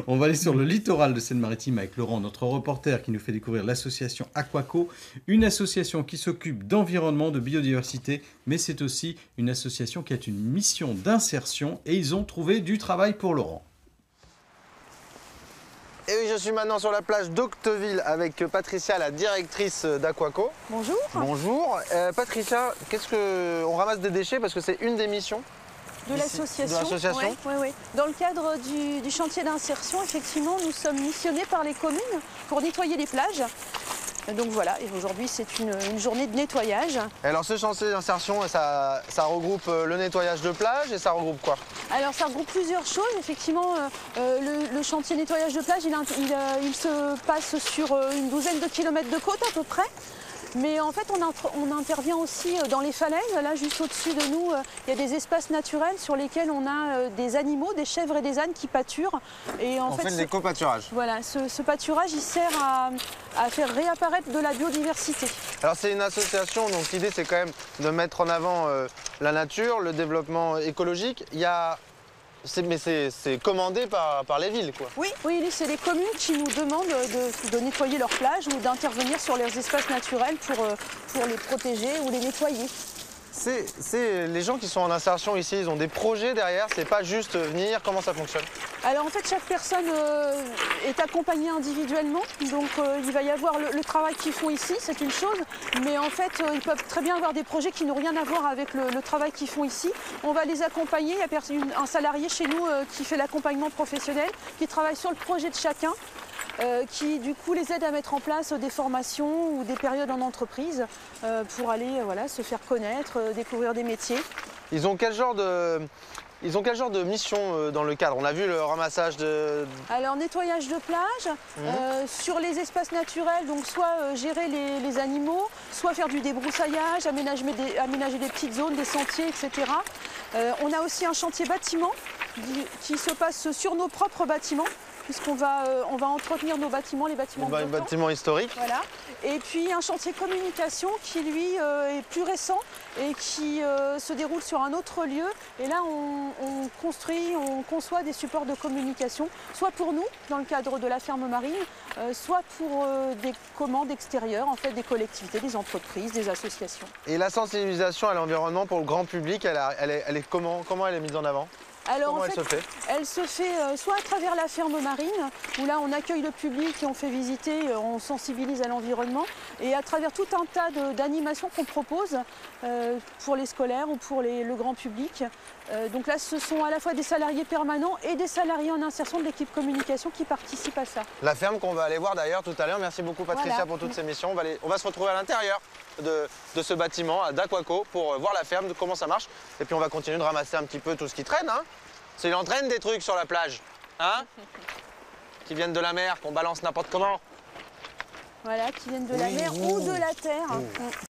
On va aller sur le littoral de Seine-Maritime avec Laurent, notre reporter qui nous fait découvrir l'association Aquaco, une association qui s'occupe d'environnement, de biodiversité, mais c'est aussi une association qui a une mission d'insertion et ils ont trouvé du travail pour Laurent. Et oui, je suis maintenant sur la plage d'Octeville avec Patricia, la directrice d'Aquaco. Bonjour. Bonjour. Patricia, on ramasse des déchets parce que c'est une des missions de l'association. Oui. Dans le cadre du chantier d'insertion, effectivement, nous sommes missionnés par les communes pour nettoyer les plages. Donc voilà, et aujourd'hui c'est une journée de nettoyage. Et alors ce chantier d'insertion, ça regroupe le nettoyage de plage et ça regroupe quoi? Alors ça regroupe plusieurs choses. Effectivement, le chantier nettoyage de plage, il se passe sur une douzaine de kilomètres de côte à peu près. Mais en fait, on intervient aussi dans les falaises. Là, juste au-dessus de nous, il y a des espaces naturels sur lesquels on a des animaux, des chèvres et des ânes qui pâturent. Et on fait de l'éco-pâturage. Voilà, ce pâturage, il sert à faire réapparaître de la biodiversité. Alors c'est une association, donc l'idée c'est quand même de mettre en avant la nature, le développement écologique. Mais c'est commandé par les villes, quoi. Oui, c'est les communes qui nous demandent de nettoyer leurs plages ou d'intervenir sur leurs espaces naturels pour les protéger ou les nettoyer. C'est les gens qui sont en insertion ici, ils ont des projets derrière, c'est pas juste venir, comment ça fonctionne? Alors en fait, chaque personne est accompagnée individuellement, donc il va y avoir le travail qu'ils font ici, c'est une chose, mais en fait ils peuvent très bien avoir des projets qui n'ont rien à voir avec le travail qu'ils font ici. On va les accompagner, il y a un salarié chez nous qui fait l'accompagnement professionnel, qui travaille sur le projet de chacun. Qui du coup les aide à mettre en place des formations ou des périodes en entreprise pour aller se faire connaître, découvrir des métiers. Ils ont quel genre de mission dans le cadre? On a vu le ramassage de... Alors nettoyage de plage, sur les espaces naturels, donc soit gérer les animaux, soit faire du débroussaillage, aménager des petites zones, des sentiers, etc. On a aussi un chantier bâtiment qui se passe sur nos propres bâtiments, puisqu'on va entretenir nos bâtiments, les bâtiments un bâtiment historique. Voilà. Et puis un chantier communication qui lui est plus récent et qui se déroule sur un autre lieu. Et là on conçoit des supports de communication, soit pour nous, dans le cadre de la ferme marine, soit pour des commandes extérieures, en fait des collectivités, des entreprises, des associations. Et la sensibilisation à l'environnement pour le grand public, elle est comment elle est mise en avant? Alors comment elle se fait soit à travers la ferme marine, où là on accueille le public et on fait visiter, on sensibilise à l'environnement, et à travers tout un tas d'animations qu'on propose pour les scolaires ou pour le grand public. Donc là ce sont à la fois des salariés permanents et des salariés en insertion de l'équipe communication qui participent à ça. La ferme qu'on va aller voir d'ailleurs tout à l'heure. Merci beaucoup Patricia pour toutes ces missions. On va se retrouver à l'intérieur de ce bâtiment d'Aquaco pour voir la ferme, comment ça marche. Et puis on va continuer de ramasser un petit peu tout ce qui traîne. Hein. C'est il en traîne des trucs sur la plage, hein, qui viennent de la mer, qu'on balance n'importe comment. Voilà, qui viennent de la mer ou de la terre.